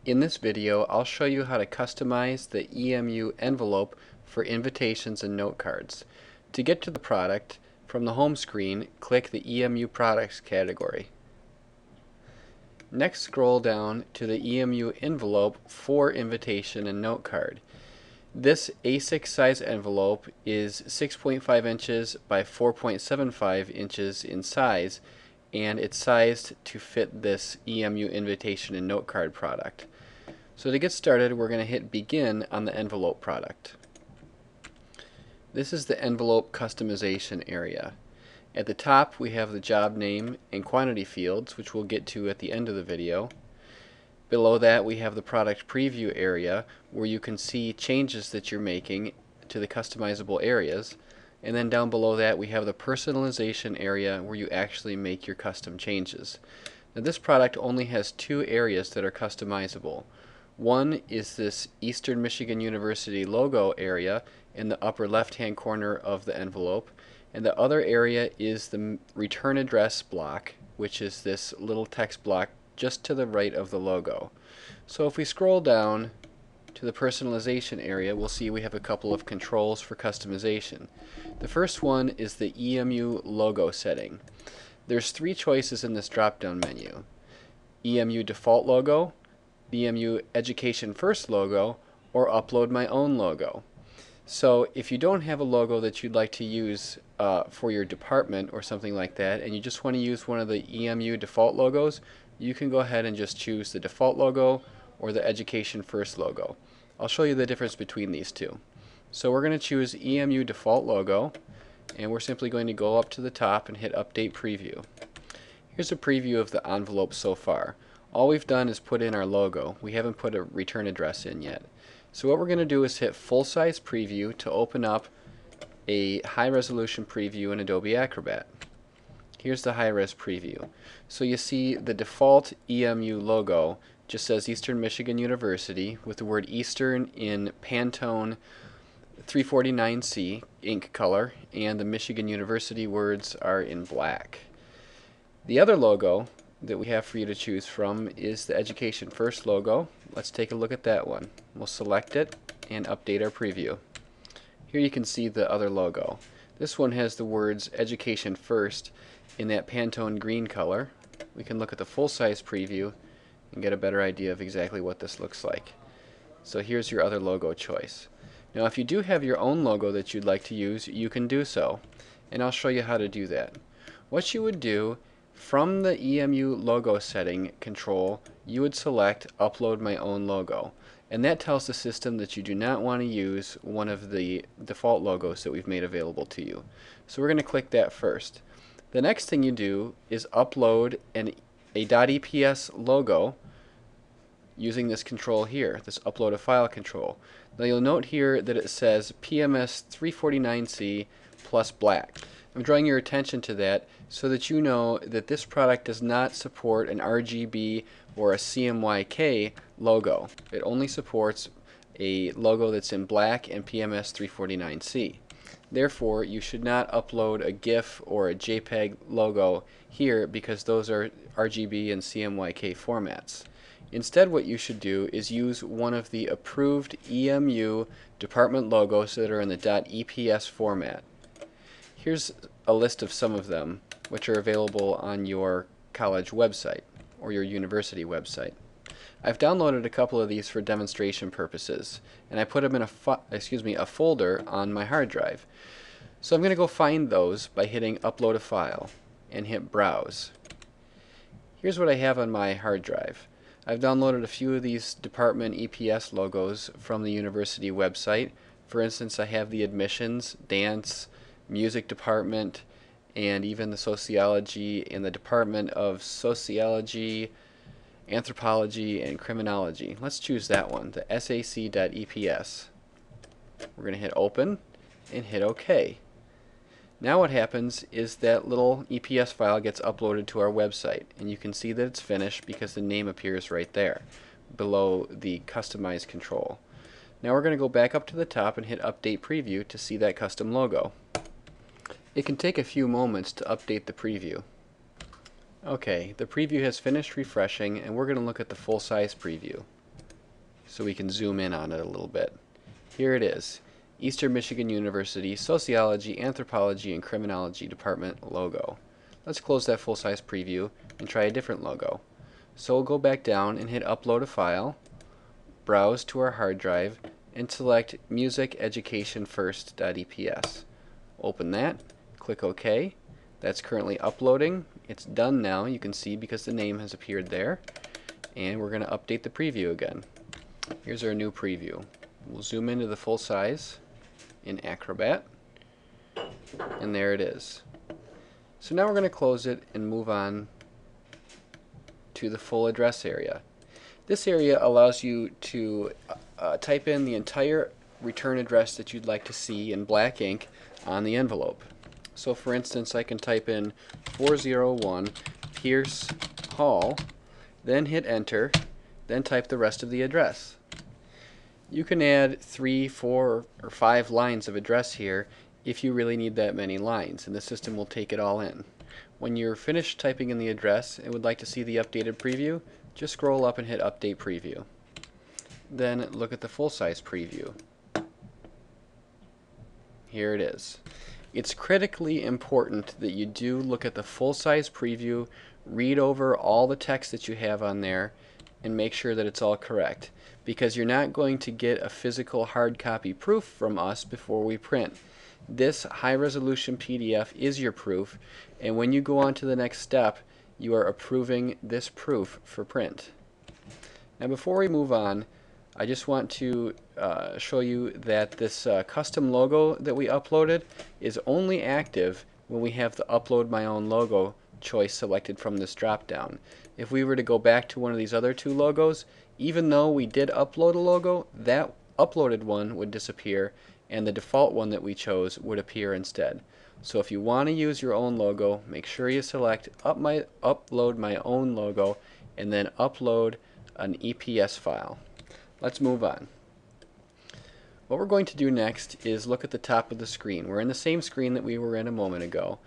In this video, I'll show you how to customize the EMU envelope for invitations and note cards. To get to the product, from the home screen, click the EMU Products category. Next, scroll down to the EMU envelope for invitation and note card. This A6 size envelope is 6.5 inches by 4.75 inches in size, and it's sized to fit this EMU invitation and note card product. So to get started, we're going to hit Begin on the envelope product. This is the envelope customization area. At the top we have the job name and quantity fields, which we'll get to at the end of the video. Below that we have the product preview area, where you can see changes that you're making to the customizable areas. And then down below that we have the personalization area, where you actually make your custom changes. Now this product only has two areas that are customizable. One is this Eastern Michigan University logo area in the upper left hand corner of the envelope, and the other area is the return address block, which is this little text block just to the right of the logo. So if we scroll down to the personalization area, we'll see we have a couple of controls for customization. The first one is the EMU logo setting. There's three choices in this drop-down menu: EMU default logo, EMU Education First logo, or upload my own logo. So if you don't have a logo that you'd like to use for your department or something like that, and you just want to use one of the EMU default logos, you can go ahead and just choose the default logo or the Education First logo. I'll show you the difference between these two. So we're going to choose EMU default logo, and we're simply going to go up to the top and hit Update Preview. Here's a preview of the envelope so far. All we've done is put in our logo. We haven't put a return address in yet. So what we're going to do is hit Full Size Preview to open up a high resolution preview in Adobe Acrobat. Here's the high res preview. So you see the default EMU logo just says Eastern Michigan University with the word Eastern in Pantone 349C ink color, and the Michigan University words are in black. The other logo that we have for you to choose from is the Education First logo. Let's take a look at that one. We'll select it and update our preview. Here you can see the other logo. This one has the words Education First in that Pantone green color. We can look at the full-size preview and get a better idea of exactly what this looks like. So here's your other logo choice. Now if you do have your own logo that you'd like to use, you can do so, and I'll show you how to do that. What you would do, from the EMU logo setting control, you would select Upload My Own Logo, and that tells the system that you do not want to use one of the default logos that we've made available to you. So we're going to click that first. The next thing you do is upload a .eps logo using this control here, this Upload a File control. Now you'll note here that it says PMS 349C plus black. I'm drawing your attention to that so that you know that this product does not support an RGB or a CMYK logo. It only supports a logo that's in black and PMS 349C. Therefore, you should not upload a GIF or a JPEG logo here, because those are RGB and CMYK formats. Instead, what you should do is use one of the approved EMU department logos that are in the .eps format. Here's a list of some of them, which are available on your college website or your university website. I've downloaded a couple of these for demonstration purposes, and I put them in a folder on my hard drive. So I'm going to go find those by hitting Upload a File and hit Browse. Here's what I have on my hard drive. I've downloaded a few of these department EPS logos from the university website. For instance, I have the admissions, dance, music department, and even the sociology and the Department of Sociology, Anthropology, and Criminology. Let's choose that one, the SAC.EPS. We're going to hit Open and hit OK. Now what happens is that little EPS file gets uploaded to our website, and you can see that it's finished because the name appears right there below the Customize control. Now we're going to go back up to the top and hit Update Preview to see that custom logo. It can take a few moments to update the preview. Okay, the preview has finished refreshing, and we're going to look at the full-size preview. so we can zoom in on it a little bit. Here it is, Eastern Michigan University Sociology, Anthropology, and Criminology Department logo. Let's close that full-size preview and try a different logo. So we'll go back down and hit Upload a File, browse to our hard drive, and select musiceducationfirst.eps. Open that, click OK. That's currently uploading. It's done now, you can see, because the name has appeared there. And we're going to update the preview again. Here's our new preview. We'll zoom into the full size in Acrobat, and there it is. So now we're going to close it and move on to the full address area. This area allows you to type in the entire return address that you'd like to see in black ink on the envelope. So for instance, I can type in 401 Pierce Hall, then hit enter, then type the rest of the address. You can add 3, 4, or 5 lines of address here if you really need that many lines, and the system will take it all in. When you're finished typing in the address and would like to see the updated preview, just scroll up and hit Update Preview. Then look at the full-size preview. Here it is. It's critically important that you do look at the full-size preview, read over all the text that you have on there, and make sure that it's all correct, because you're not going to get a physical hard copy proof from us before we print. This high-resolution PDF is your proof, and when you go on to the next step, you are approving this proof for print. Now before we move on, I just want to show you that this custom logo that we uploaded is only active when we have the Upload My Own Logo choice selected from this drop-down. If we were to go back to one of these other two logos, even though we did upload a logo, that uploaded one would disappear and the default one that we chose would appear instead. So if you want to use your own logo, make sure you select Upload My Own Logo and then upload an EPS file. Let's move on. What we're going to do next is look at the top of the screen. We're in the same screen that we were in a moment ago.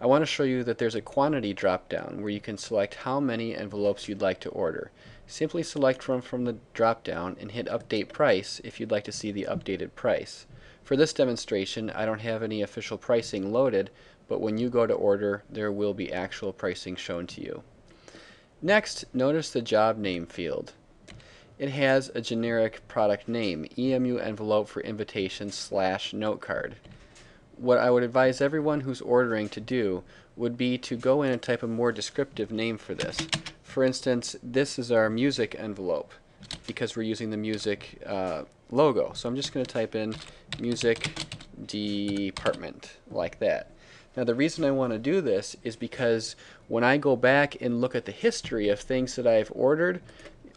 I want to show you that there's a quantity drop-down where you can select how many envelopes you'd like to order. Simply select from the drop-down and hit Update Price if you'd like to see the updated price. For this demonstration, I don't have any official pricing loaded, but when you go to order, there will be actual pricing shown to you. Next, notice the job name field. It has a generic product name, EMU Envelope for Invitation / Note Card. What I would advise everyone who's ordering to do would be to go in and type a more descriptive name for this. For instance, this is our music envelope because we're using the music logo. So I'm just going to type in music department like that. Now the reason I want to do this is because when I go back and look at the history of things that I've ordered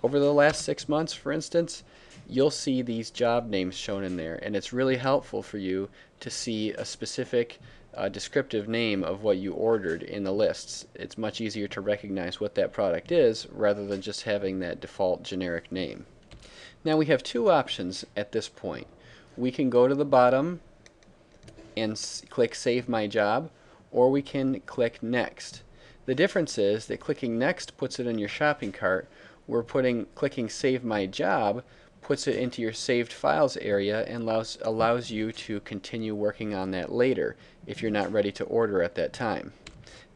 over the last 6 months, for instance, you'll see these job names shown in there, and it's really helpful for you to see a specific descriptive name of what you ordered in the lists. It's much easier to recognize what that product is rather than just having that default generic name. Now we have two options at this point. We can go to the bottom and click Save My Job, or we can click Next. The difference is that clicking Next puts it in your shopping cart, where clicking Save My Job puts it into your saved files area and allows you to continue working on that later if you're not ready to order at that time.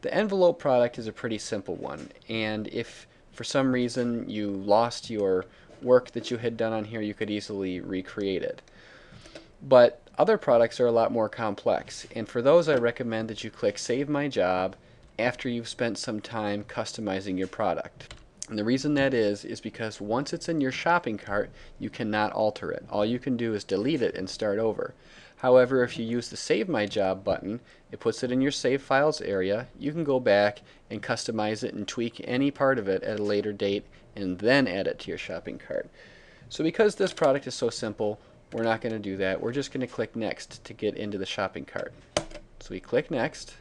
The envelope product is a pretty simple one, and if for some reason you lost your work that you had done on here, you could easily recreate it. But other products are a lot more complex, and for those I recommend that you click Save My Job after you've spent some time customizing your product. And the reason that is because once it's in your shopping cart, you cannot alter it. All you can do is delete it and start over. However, if you use the Save My Job button, it puts it in your Save Files area. You can go back and customize it and tweak any part of it at a later date and then add it to your shopping cart. So because this product is so simple, we're not going to do that. We're just going to click Next to get into the shopping cart. So we click Next,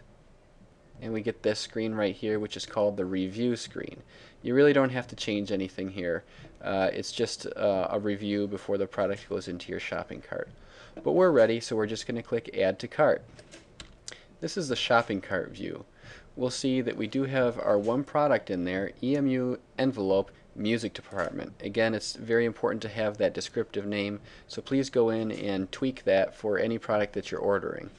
and we get this screen right here, which is called the Review screen. You really don't have to change anything here. It's just a review before the product goes into your shopping cart. But we're ready, so we're just going to click Add to Cart. This is the shopping cart view. We'll see that we do have our one product in there, EMU Envelope music department. Again, it's very important to have that descriptive name, so please go in and tweak that for any product that you're ordering.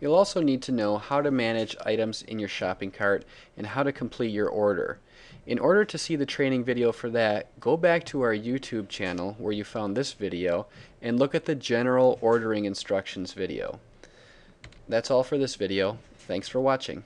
You'll also need to know how to manage items in your shopping cart and how to complete your order. In order to see the training video for that, go back to our YouTube channel where you found this video and look at the general ordering instructions video. That's all for this video. Thanks for watching.